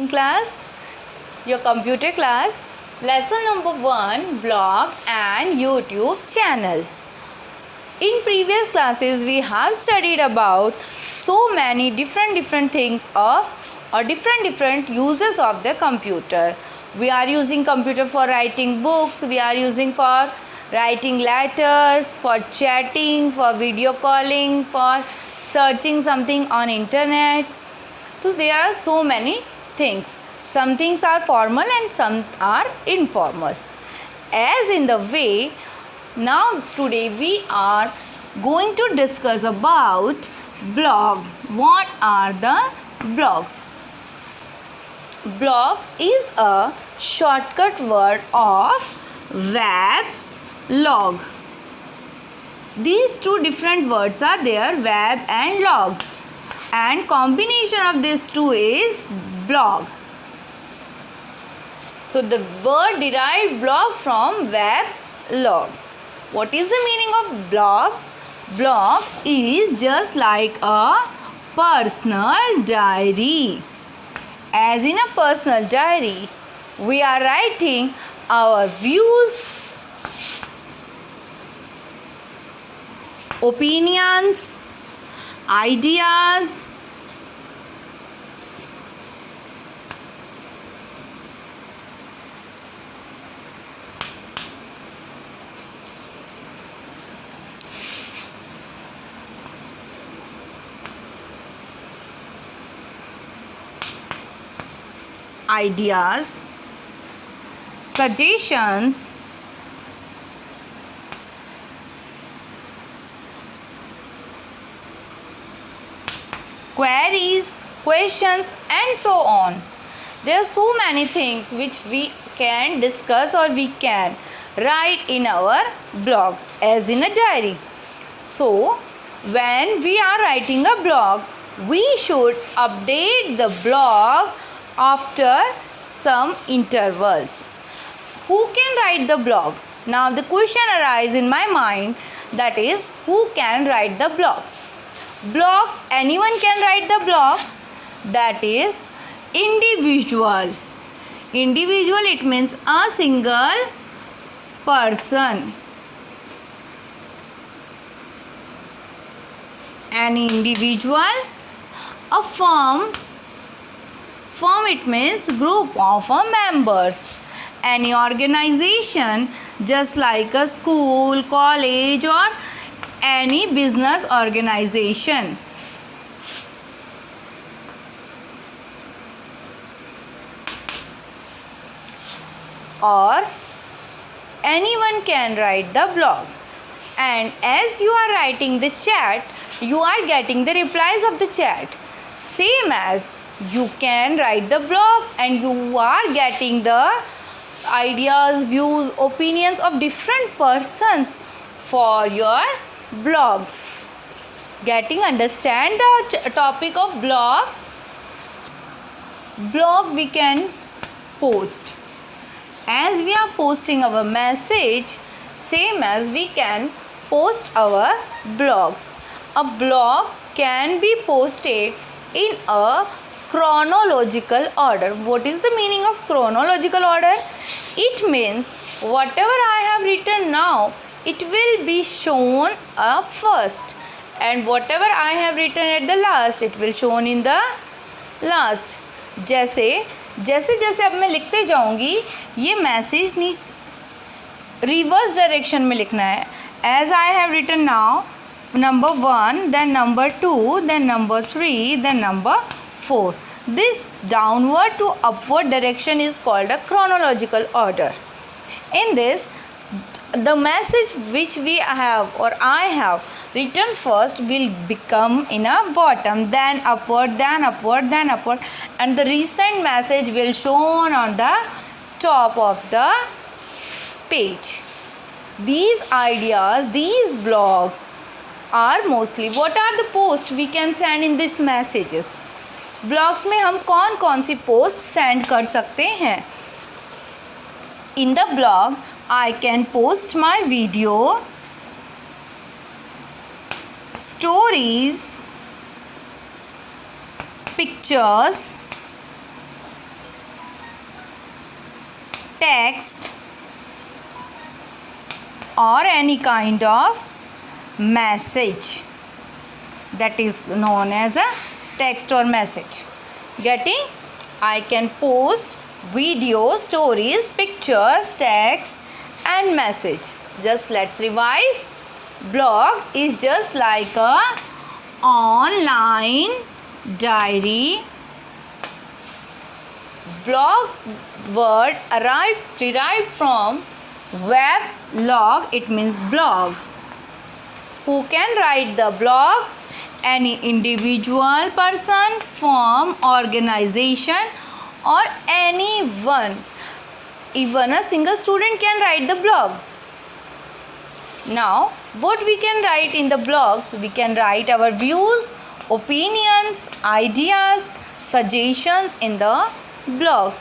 Class, your computer class, lesson number 1, blog and YouTube channel. In previous classes we have studied about so many different things or different uses of the computer. We are using computer for writing books, we are using for writing letters, for chatting, for video calling, for searching something on internet. So there are so many things. Some things are formal and some are informal. As in the way, now today we are going to discuss about blog. What are the blogs? Blog is a shortcut word of web log. These two different words are there, web and log, and combination of these two is blog. So the word derived blog from web log. What is the meaning of blog? Blog is just like a personal diary. As in a personal diary, we are writing our views, opinions, ideas, suggestions, queries, questions and so on. There are so many things which we can discuss or we can write in our blog as in a diary. So when we are writing a blog, we should update the blog after some intervals. Who can write the blog? Now the question arises in my mind, that is, who can write the blog? Blog, anyone can write the blog, that is individual. Individual, it means a single person. An individual. A firm, it means group of members. Any organization, just like a school, college or any business organization. Or anyone can write the blog. And as you are writing the chat, you are getting the replies of the chat. Same as you can write the blog and you are getting the ideas, views, opinions of different persons for your blog. Getting understand the topic of blog. Blog we can post. As we are posting our message, same as we can post our blogs. A blog can be posted in a chronological order. What is the meaning of chronological order? It means whatever I have written now, it will be shown first, and whatever I have written at the last, it will shown in the last. जैसे जैसे अब मैं लिखते जाऊंगी, ये message reverse direction में लिखना है. As I have written now, number 1, then number 2, then number 3, then number 4. This downward to upward direction is called a chronological order. In this, the message which we have or I have written first will become in a bottom, then upward, then upward, then upward, and the recent message will shown on the top of the page. These ideas, these blogs are mostly, what are the posts we can send in these messages? Blogs में हम कौन कौन सी post send कर सकते हैं? In the blog I can post my video, stories, pictures, text or any kind of message. That is known as a text or message. Getting? I can post video, stories, pictures, text and message. Just let's revise. Blog is just like a online diary. Blog word derived from web log, it means blog. Who can write the blog? Any individual person, firm, organization or anyone. Even a single student can write the blog. Now, what we can write in the blogs? We can write our views, opinions, ideas, suggestions in the blog.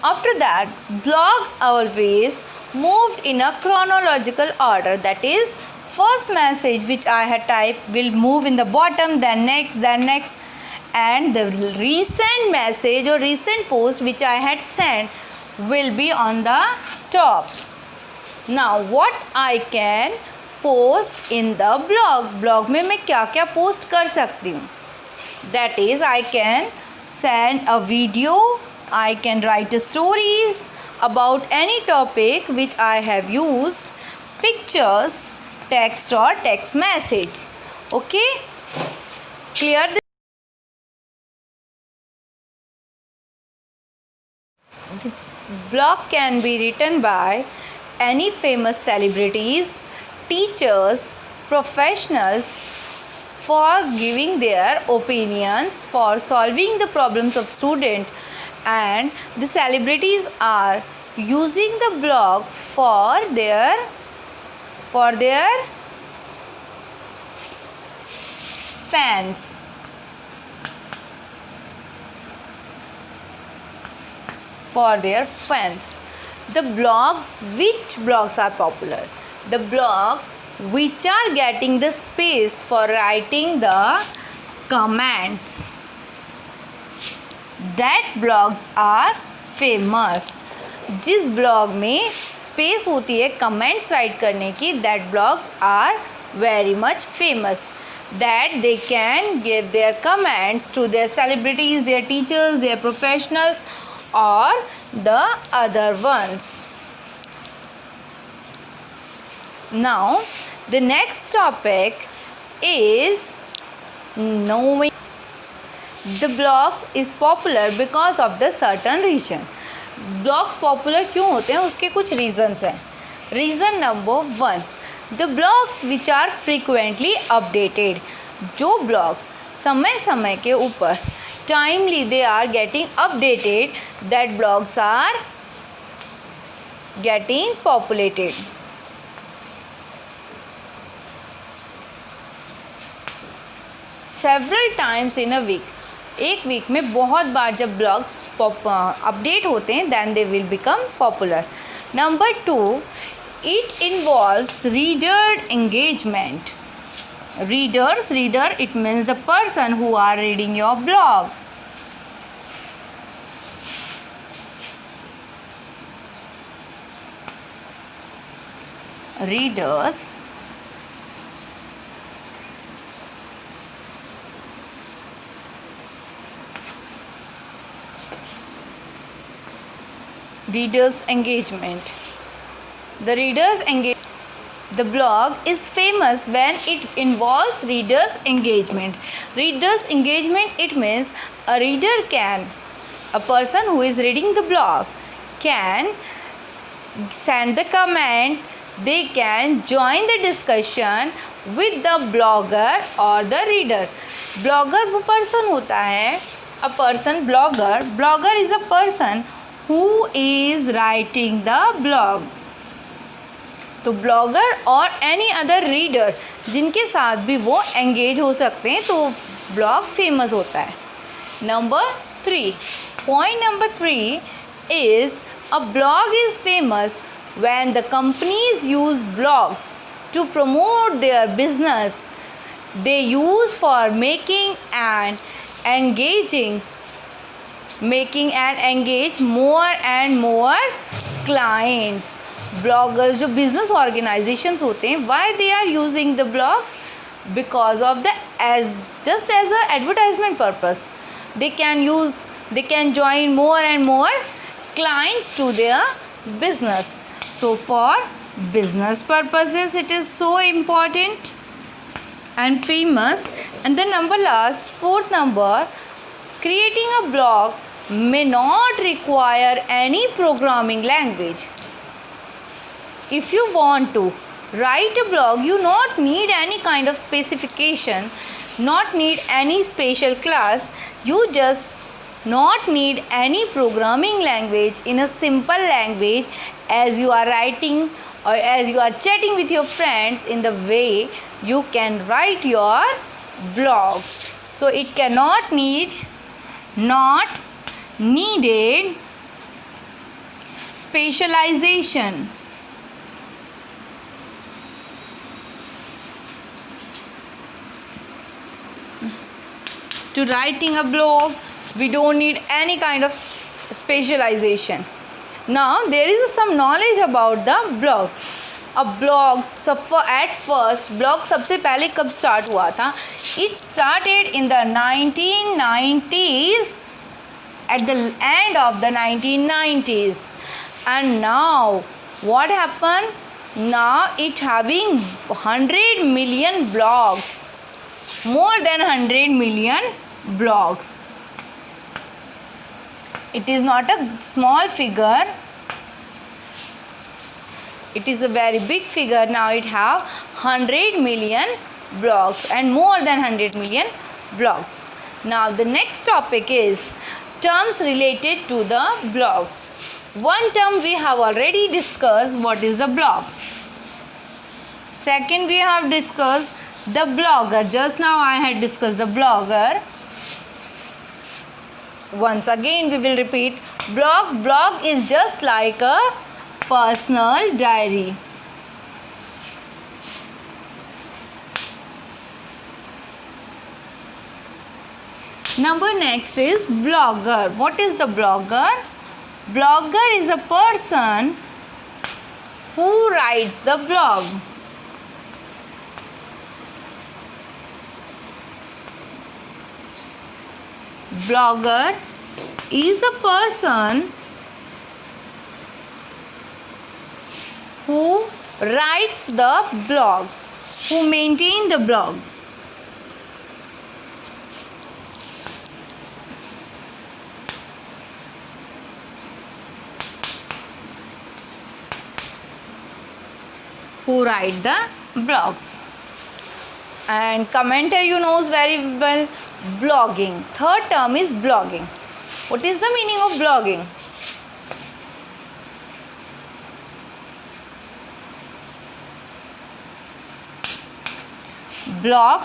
After that, blog always moved in a chronological order. That is, first message which I had typed will move in the bottom, then next, and the recent message or recent post which I had sent will be on the top. Now what I can post in the blog? Blog में मैं क्या क्या post कर सकती हूँ? That is, I can send a video, I can write stories about any topic which I have used, pictures, text or text message. Okay? Clear this? This blog can be written by any famous celebrities, teachers, professionals for giving their opinions, for solving the problems of students, and the celebrities are using the blog for their fans. For their fans. The blogs, which blogs are popular? The blogs which are getting the space for writing the comments. That blogs are famous. जिस blog में space होती है comments write करने की, that blogs are very much famous. That they can give their comments to their celebrities, their teachers, their professionals or the other ones. Now the next topic is knowing. The blogs is popular because of the certain reason. Blogs popular क्यों होते हैं? उसके कुछ reasons हैं. Reason number 1, the blogs which are frequently updated. जो blogs समय समय के ऊपर timely they are getting updated, that blogs are getting populated. Several times in a week. एक वीक में बहुत बार जब ब्लॉग्स अपडेट होते हैं then they will become popular. Number 2, it involves reader engagement. Reader, it means the person who are reading your blog. Readers engagement. The blog is famous when it involves readers engagement. Readers engagement, it means a person who is reading the blog can send the comment, they can join the discussion with the blogger or the reader. Blogger वो person होता है, a person blogger is a person who is writing the blog. तो blogger और any other reader जिनके साथ भी वो engage हो सकते हैं तो ब्लॉग फेमस होता है. Point number 3 is a blog is famous when the companies use blog to promote their business. They use for making and engaging making and engage more and more clients. Bloggers जो business organizations होते हैं, why they are using the blogs? Because of the just as a advertisement purpose. They can join more and more clients to their business. So for business purposes it is so important and famous. And the fourth number, creating a blog may not require any programming language. If you want to write a blog, you not need any kind of specification, not need any special class, you just not need any programming language. In a simple language, as you are writing or as you are chatting with your friends, in the way you can write your blog. So it cannot not needed specialization. To writing a blog, we don't need any kind of specialization. Now there is some knowledge about the blog. A blog at first, blog सबसे पहले कब start हुआ था? It started in the 1990s, at the end of the 1990s. And now what happened? Now it having 100 million blogs, more than 100 million blogs. It is not a small figure, it is a very big figure. Now it have 100 million blogs and more than 100 million blogs. Now the next topic is terms related to the blog. One term we have already discussed, what is the blog. Second, we have discussed the blogger. Just now I had discussed the blogger. Once again we will repeat. Blog is just like a personal diary. Number next is blogger. What is the blogger? Blogger is a person who writes the blog. Blogger is a person who writes the blog, who maintains the blog. Who write the blogs. And commenter you knows very well blogging. Third term is blogging. What is the meaning of blogging? Blog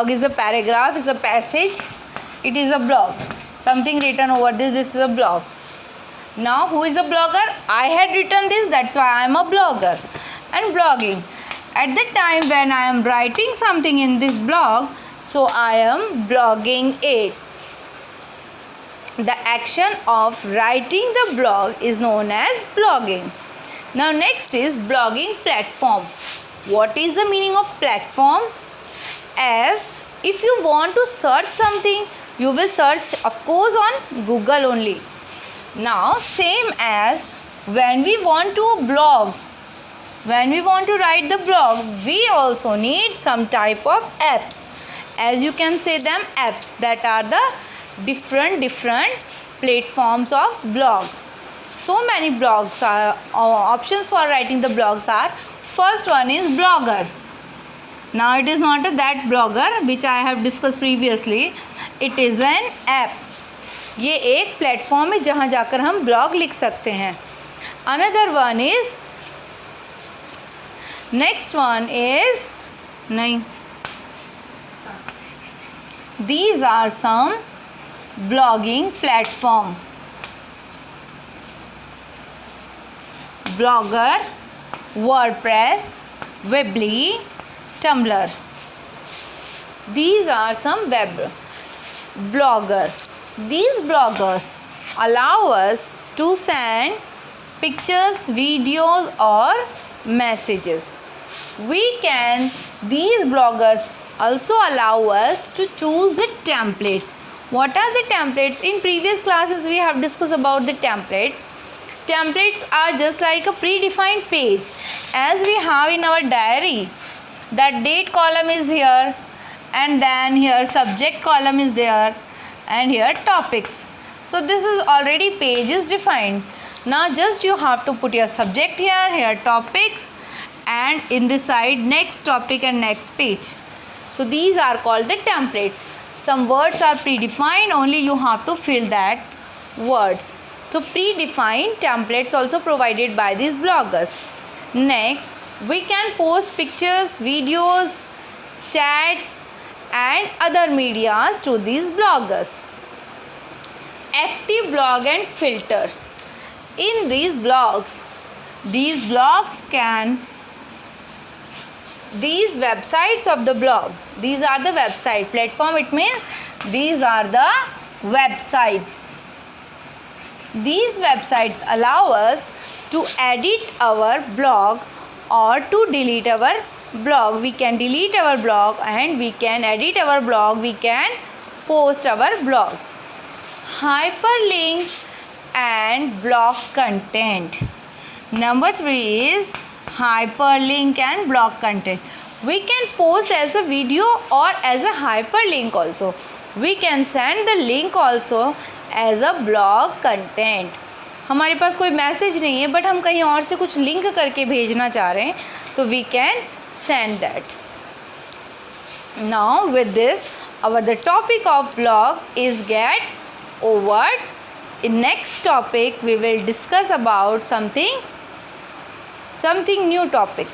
is a paragraph, is a passage. It is a blog. Something written over this is a blog. Now who is a blogger? I had written this, that's why I am a blogger. And blogging, at the time when I am writing something in this blog, so I am blogging it. The action of writing the blog is known as blogging. Now next is blogging platform. What is the meaning of platform? As if you want to search something, you will search of course on Google only. Now same as when we want to blog, when we want to write the blog, we also need some type of apps. As you can say them apps, that are the different platforms of blog. So many blogs are options for writing the blogs are. First one is blogger. Now it is not that blogger which I have discussed previously. It is an app. ये एक platform है जहाँ जाकर हम blog लिख सकते हैं. Another one is, next one is, नहीं, these are some blogging platform. Blogger, WordPress, Weebly, Tumblr. These are some web blogger. These bloggers allow us to send pictures, videos or messages. These bloggers also allow us to choose the templates. What are the templates? In previous classes we have discussed about the templates. Templates are just like a predefined page. As we have in our diary, that date column is here, and then here subject column is there, and here topics. So this is already page is defined. Now just you have to put your subject here topics, and in this side next topic and next page. So these are called the templates. Some words are predefined, only you have to fill that words. So predefined templates also provided by these bloggers. Next, we can post pictures, videos, chats and other medias to these bloggers. Active blog and filter. In these websites of the blog, these are the website platform. It means these are the websites. These websites allow us to edit our blog or to delete our blog. We can delete our blog and we can edit our blog. We can post our blog. Hyperlink and blog content. Number 3 is hyperlink and blog content. We can post as a video or as a hyperlink also. We can send the link also as a blog content. हमारे पास कोई message नहीं है but हम कहीं और से कुछ link करके भेजना चाह रहे हैं तो we can send that. Now with this the topic of blog is get over. In next topic we will discuss about something new topic.